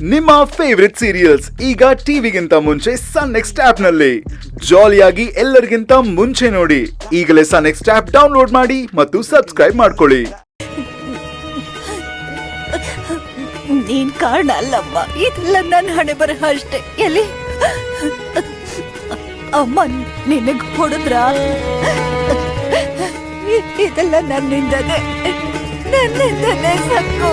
ನಿಮ್ಮ favourite serials ಈಗ ಟಿವಿಗಿಂತ ಮುಂಚೆ ಸನ್ ನೆಕ್ಸ್ಟ್ ಆಪ್ ನಲ್ಲಿ ಜಾಲಿಯಾಗಿ ಎಲ್ಲರಿಗಿಂತ ಮುಂಚೆ ನೋಡಿ. ಈಗಲೇ ಸನ್ ನೆಕ್ಸ್ಟ್ ಆಪ್ ಡೌನ್ಲೋಡ್ ಮಾಡಿ ಮತ್ತು ಸಬ್ಸ್ಕ್ರೈಬ್ ಮಾಡ್ಕೊಳ್ಳಿ. ನೀನ್ ಕಾರಣ ಅಲ್ಲಮ್ಮ, ಇದೆಲ್ಲ ನನ್ನ ಹಣೆ ಬರಹ ಅಷ್ಟೇ. ಎಲ್ಲಿ ಅಮ್ಮ ನಿನಗ್ ಹೊಡೆದ್ರ? ಇದೆಲ್ಲ ನನ್ನಿಂದನೇ ಸಕ್ಕು.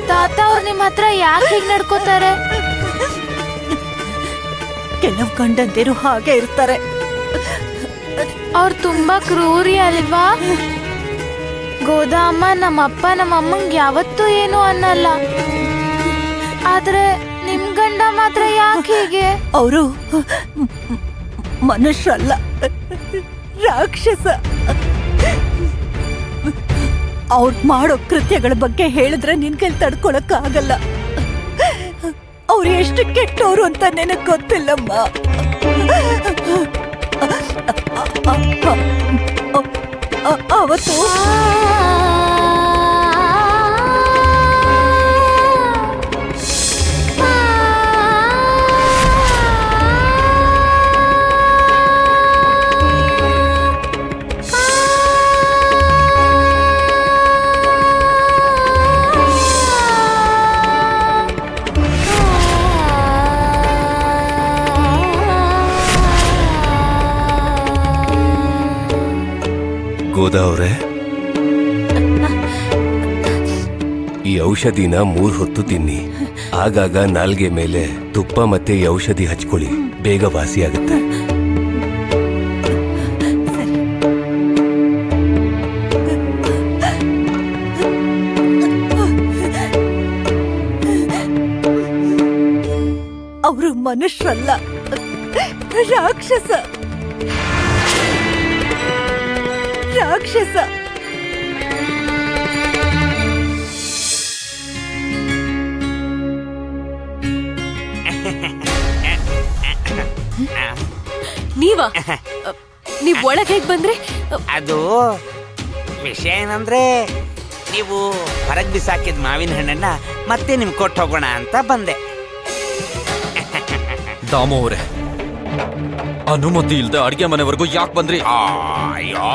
ತಾತ ಅವ್ರು ನಿಮ್ಮ ಹತ್ರ ಯಾಕೆ ಹೀಗೆ ನಡ್ಕೋತಾರೆ? ಕೆಲವು ಗಂಡಂದಿರು ಹಾಗೆ ಇರ್ತಾರೆ. ಅವ್ರು ತುಂಬಾ ಕ್ರೂರಿ ಅಲ್ವಾ? ಗೋದಮ್ಮ ನಮ್ಮಪ್ಪ ನಮ್ಮಮ್ಮಂಗೆ ಯಾವತ್ತೂ ಏನು ಅನ್ನಲ್ಲ, ಆದ್ರೆ ನಿಮ್ ಗಂಡ ಮಾತ್ರ ಯಾಕೆ ಹೀಗೆ? ಅವರು ಮನುಷ್ಯರಲ್ಲ, ರಾಕ್ಷಸ. ಅವ್ರು ಮಾಡೋ ಕೃತ್ಯಗಳ ಬಗ್ಗೆ ಹೇಳಿದ್ರೆ ನಿನ್ ಕೈಲಿ ತಡ್ಕೊಳಕ್ ಆಗಲ್ಲ. ಅವ್ರು ಎಷ್ಟು ಕೆಟ್ಟವ್ರು ಅಂತ ನನಗ್ ಗೊತ್ತಿಲ್ಲಮ್ಮ. ಅವತ್ತು ಗೋದಾ ಅವ್ರೆ, ಈ ಔಷಧಿನ 3 ಹೊತ್ತು ತಿನ್ನಿ. ಆಗಾಗ ನಾಲ್ಗೆ ಮೇಲೆ ತುಪ್ಪ ಮತ್ತೆ ಈ ಔಷಧಿ ಹಚ್ಕೊಳ್ಳಿ, ಬೇಗ ವಾಸಿ ಆಗುತ್ತೆ. ಅವರು ಮನುಷ್ಯರಲ್ಲ, ರಾಕ್ಷಸ. ರಾಕ್ಷಸ. ನೀವ್ ಒಳಗೆ ಹೇಗ್ ಬಂದ್ರಿ? ಅದು ವಿಷಯ ಏನಂದ್ರೆ, ನೀವು ಹೊರಗೆ ಬಿಸಾಕಿದ ಮಾವಿನ ಹಣ್ಣನ್ನ ಮತ್ತೆ ನಿಮ್ಗೆ ಕೊಟ್ಟು ಹೋಗೋಣ ಅಂತ ಬಂದೆ. ದಾಮು ಅವರೇ, ಅನುಮತಿ ಇಲ್ದೆ ಅಡ್ಗೆ ಮನೆವರೆಗೂ ಯಾಕೆ ಬಂದ್ರಿ? ಅಯ್ಯೋ,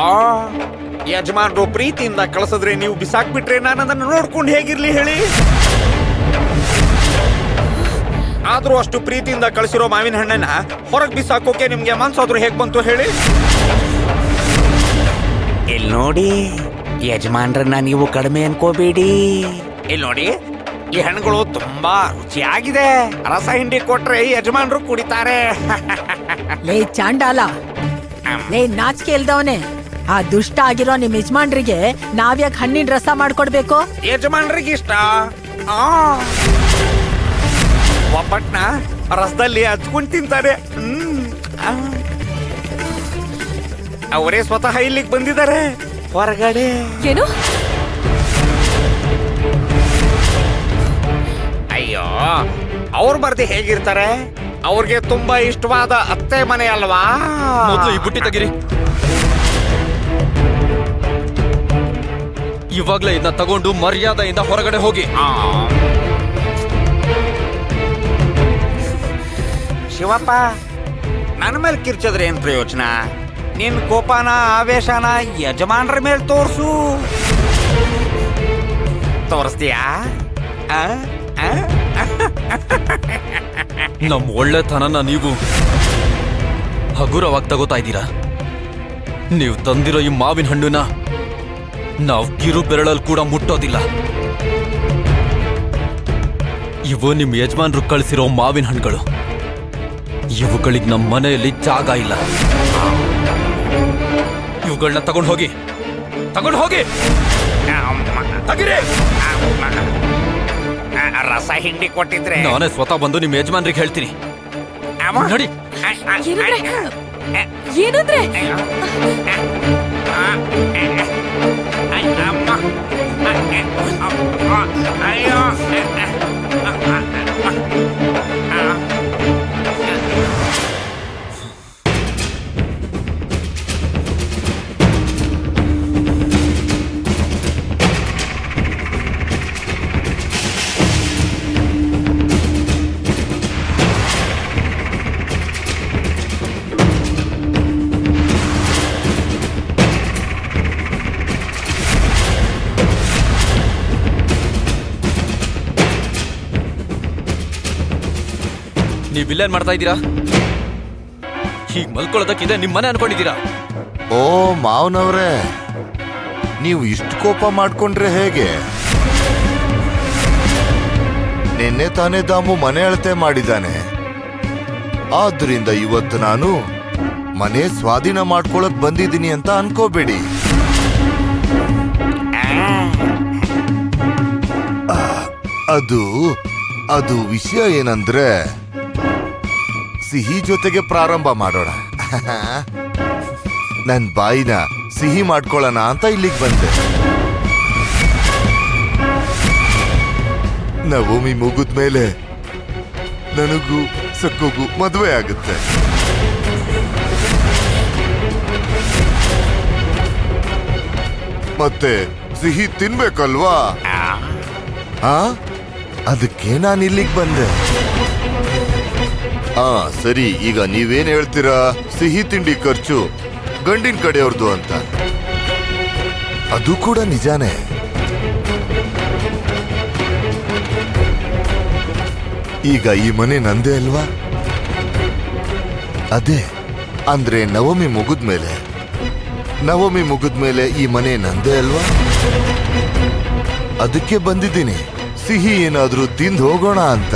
ಯಜಮಾನ್ರು ಪ್ರೀತಿಯಿಂದ ಕಳಿಸಿದ್ರೆ ನೀವು ಬಿಸಾಕ್ಬಿಟ್ರೆ ನಾನು ಅದನ್ನು ನೋಡ್ಕೊಂಡು ಹೇಗಿರ್ಲಿ ಹೇಳಿ? ಆದ್ರೂ ಅಷ್ಟು ಪ್ರೀತಿಯಿಂದ ಕಳಿಸಿರೋ ಮಾವಿನ ಹಣ್ಣನ್ನ ಹೊರಗೆ ಬಿಸಾಕೋಕೆ ನಿಮ್ಗೆ ಮನ್ಸಾದ್ರೂ ಹೇಗ್ ಬಂತು ಹೇಳಿ? ಇಲ್ಲಿ ನೋಡಿ, ಯಜಮಾನ್ರನ್ನ ನೀವು ಕಡಿಮೆ ಅನ್ಕೋಬೇಡಿ. ಇಲ್ಲಿ ನೋಡಿ, ಈ ಹಣ್ಣುಗಳು ತುಂಬಾ ರುಚಿಯಾಗಿದೆ. ರಸ ಹಿಂಡಿ ಕೊಟ್ರೆ ಯಜಮಾನ್ರು ಕುಡಿತಾರೆ. ಲೇ ಚಾಂಡಾಲ, ಲೇ ನಾಚಿಕೆ ಇಲ್ದವನೇ, ಆ ದುಷ್ಟ ಆಗಿರೋ ನಿಮ್ ಯಜಮಾನ್ರಿಗೆ ನಾವ್ಯಾಕೆ ಹಣ್ಣಿನ ರಸ ಮಾಡ್ಕೊಡ್ಬೇಕು? ಯಜಮಾನ್ರಿಗೆ ಇಷ್ಟ ಒಬ್ಬಟ್ನ ರಸದಲ್ಲಿ ಹಚ್ಕೊಂಡು ತಿಂತಾರೆ. ಅವರೇ ಸ್ವತಃ ಇಲ್ಲಿಗೆ ಬಂದಿದ್ದಾರೆ ಹೊರಗಡೆ. ಏನು? ಅಯ್ಯೋ, ಅವ್ರು ಬರ್ದೆ ಹೇಗಿರ್ತಾರೆ? ಅವ್ರಿಗೆ ತುಂಬಾ ಇಷ್ಟವಾದ ಅತ್ತೆ ಮನೆ ಅಲ್ವಾ? ಮೊದಲು ಈ ಬುಟ್ಟಿ ತೆಗಿರಿ. ಇವಾಗ್ಲೇ ಇದನ್ನ ತಗೊಂಡು ಮರ್ಯಾದೆಯಿಂದ ಹೊರಗಡೆ ಹೋಗಿ. ಶಿವಪ್ಪ, ನನ್ನ ಮೇಲೆ ಕಿರ್ಚಿದ್ರೆ ಏನ್ ಪ್ರಯೋಜನ? ನಿನ್ ಕೋಪನ ಆವೇಶನ ಯಜಮಾನ್ರ ಮೇಲೆ ತೋರಿಸ್ತೀಯಾ? ನಮ್ ಒಳ್ಳೆತನನ ನೀವು ಹಗುರವಾಗಿ ತಗೋತಾ ಇದ್ದೀರಾ. ನೀವು ತಂದಿರೋ ಈ ಮಾವಿನ ಹಣ್ಣುನ ನಾವು ಕಿರು ಬೆರಳಲ್ಲಿ ಕೂಡ ಮುಟ್ಟೋದಿಲ್ಲ. ಇವು ನಿಮ್ ಯಜಮಾನ್ರು ಕಳಿಸಿರೋ ಮಾವಿನ ಹಣ್ಣುಗಳು. ಇವುಗಳಿಗೆ ನಮ್ಮ ಮನೆಯಲ್ಲಿ ಜಾಗ ಇಲ್ಲ. ಇವುಗಳನ್ನ ತಗೊಂಡು ಹೋಗಿ, ತಗೊಂಡು ಹೋಗಿ. ರಸ ಹಿಂಡಿ ಕೊಟ್ಟಿದ್ರೆ ನಾನೇ ಸ್ವತಃ ಬಂದು ನಿಮ್ ಯಜಮಾನ್ರಿಗೆ ಹೇಳ್ತೀನಿ. ನೋಡಿ, ಏನಂದ್ರೆ ಅಯ್ಯೋ, ನೀವಿಲ್ಲೇನ್ ಮಾಡ್ತಾ ಇದ್ದೀರಾ? ಹೀಗ್ ಮಲ್ಕೊಳ್ಳೋದಕ್ಕಿದೆ ನಿಮ್ ಮನೆ ಅನ್ಕೊಂಡಿದ್ದೀರಾ? ಓ ಮಾವನವ್ರೆ, ನೀವು ಇಷ್ಟು ಕೋಪ ಮಾಡ್ಕೊಂಡ್ರೆ ಹೇಗೆ? ನಿನ್ನೆ ತಾನೇ ದಾಮು ಮನೆ ಅಳತೆ ಮಾಡಿದ್ದಾನೆ. ಆದ್ರಿಂದ ಇವತ್ತು ನಾನು ಮನೆ ಸ್ವಾಧೀನ ಮಾಡ್ಕೊಳಕ್ ಬಂದಿದ್ದೀನಿ ಅಂತ ಅನ್ಕೋಬೇಡಿ. ಅದು ವಿಷಯ ಏನಂದ್ರೆ, ಸಿಹಿ ಜೊತೆಗೆ ಪ್ರಾರಂಭ ಮಾಡೋಣ. ನನ್ ಬಾಯಿನ ಸಿಹಿ ಮಾಡ್ಕೊಳ್ಳೋಣ ಅಂತ ಇಲ್ಲಿಗೆ ಬಂದೆ. ನವಮಿ ಮುಗಿದ್ಮೇಲೆ ನನಗೂ ಸಕ್ಕೋಗೂ ಮದುವೆ ಆಗುತ್ತೆ. ಮತ್ತೆ ಸಿಹಿ ತಿನ್ಬೇಕಲ್ವಾ? ಅದಕ್ಕೆ ನಾನು ಇಲ್ಲಿಗೆ ಬಂದೆ. ಸರಿ, ಈಗ ನೀವೇನ್ ಹೇಳ್ತೀರಾ? ಸಿಹಿ ತಿಂಡಿ ಖರ್ಚು ಗಂಡಿನ ಕಡೆಯವ್ರದ್ದು ಅಂತ. ಅದು ಕೂಡ ನಿಜಾನೇ. ಈಗ ಈ ಮನೆ ನಂದೇ ಅಲ್ವಾ? ಅದೇ ಅಂದ್ರೆ ನವಮಿ ಮುಗಿದ್ಮೇಲೆ ಈ ಮನೆ ನಂದೇ ಅಲ್ವಾ? ಅದಕ್ಕೆ ಬಂದಿದ್ದೀನಿ, ಸಿಹಿ ಏನಾದ್ರೂ ತಿಂದು ಹೋಗೋಣ ಅಂತ.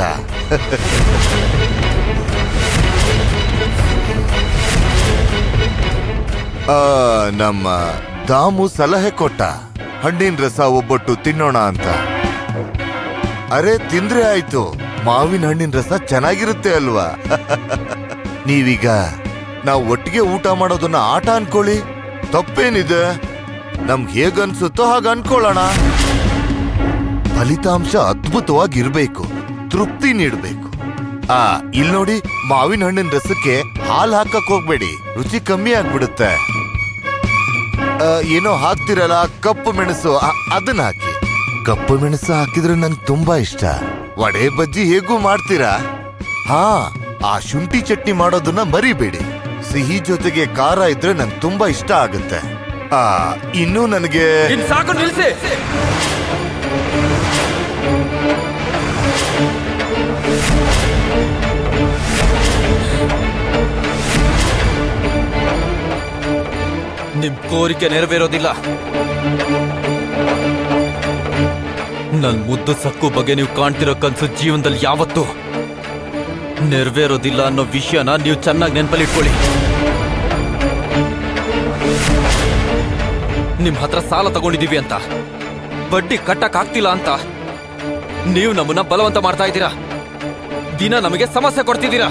ನಮ್ಮ ದಾಮು ಸಲಹೆ ಕೊಟ್ಟ, ಹಣ್ಣಿನ ರಸ ಒಬ್ಬಟ್ಟು ತಿನ್ನೋಣ ಅಂತ. ಅರೆ, ತಿಂದ್ರೆ ಆಯ್ತು. ಮಾವಿನ ಹಣ್ಣಿನ ರಸ ಚೆನ್ನಾಗಿರುತ್ತೆ ಅಲ್ವಾ? ನೀವೀಗ ನಾವು ಒಟ್ಟಿಗೆ ಊಟ ಮಾಡೋದನ್ನ ಆಟ ಅನ್ಕೊಳ್ಳಿ, ತಪ್ಪೇನಿದೆ? ನಮ್ಗೆ ಹೇಗನ್ಸುತ್ತೋ ಹಾಗ ಅನ್ಕೊಳ್ಳೋಣ. ಫಲಿತಾಂಶ ಅದ್ಭುತವಾಗಿರ್ಬೇಕು, ತೃಪ್ತಿ ನೀಡ್ಬೇಕು. ಇಲ್ ನೋಡಿ, ಮಾವಿನ ಹಣ್ಣಿನ ರಸಕ್ಕೆ ಹಾಲು ಹಾಕಕ್ ಹೋಗ್ಬೇಡಿ, ರುಚಿ ಕಮ್ಮಿ ಆಗ್ಬಿಡುತ್ತೆ. ಏನೋ ಹಾಕ್ತಿರಲ್ಲ, ಕಪ್ಪು ಮೆಣಸು, ಅದನ್ನ ಹಾಕಿ. ಕಪ್ಪು ಮೆಣಸು ಹಾಕಿದ್ರೆ ನಂಗೆ ತುಂಬಾ ಇಷ್ಟ. ವಡೆ ಬಜ್ಜಿ ಹೇಗೂ ಮಾಡ್ತೀರಾ? ಆ ಶುಂಠಿ ಚಟ್ನಿ ಮಾಡೋದನ್ನ ಮರಿಬೇಡಿ. ಸಿಹಿ ಜೊತೆಗೆ ಖಾರ ಇದ್ರೆ ನಂಗೆ ತುಂಬಾ ಇಷ್ಟ ಆಗುತ್ತೆ. ಇನ್ನು ನನಗೆ ಸಾಕು, ನಿಲ್ಸಿ. ನಿಮ್ ಕೋರಿಕೆ ನೆರವೇರೋದಿಲ್ಲ. ನನ್ ಮುದ್ದು ಸಕ್ಕು ಬಗ್ಗೆ ನೀವು ಕಾಣ್ತಿರೋ ಕನ್ಸು ಜೀವನದಲ್ಲಿ ಯಾವತ್ತೂ ನೆರವೇರೋದಿಲ್ಲ ಅನ್ನೋ ವಿಷಯನ ನೀವು ಚೆನ್ನಾಗಿ ನೆನಪಲ್ಲಿಟ್ಕೊಳ್ಳಿ. ನಿಮ್ ಹತ್ರ ಸಾಲ ತಗೊಂಡಿದೀವಿ ಅಂತ, ಬಡ್ಡಿ ಕಟ್ಟಕ್ ಆಗ್ತಿಲ್ಲ ಅಂತ ನೀವು ನಮ್ಮನ್ನ ಬಲವಂತ ಮಾಡ್ತಾ ಇದ್ದೀರಾ. ದಿನ ನಮಗೆ ಸಮಸ್ಯೆ ಕೊಡ್ತಿದ್ದೀರಾ.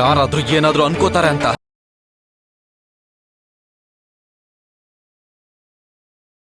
ಯಾರಾದ್ರೂ ಏನಾದ್ರೂ ಅನ್ಕೋತಾರೆ ಅಂತ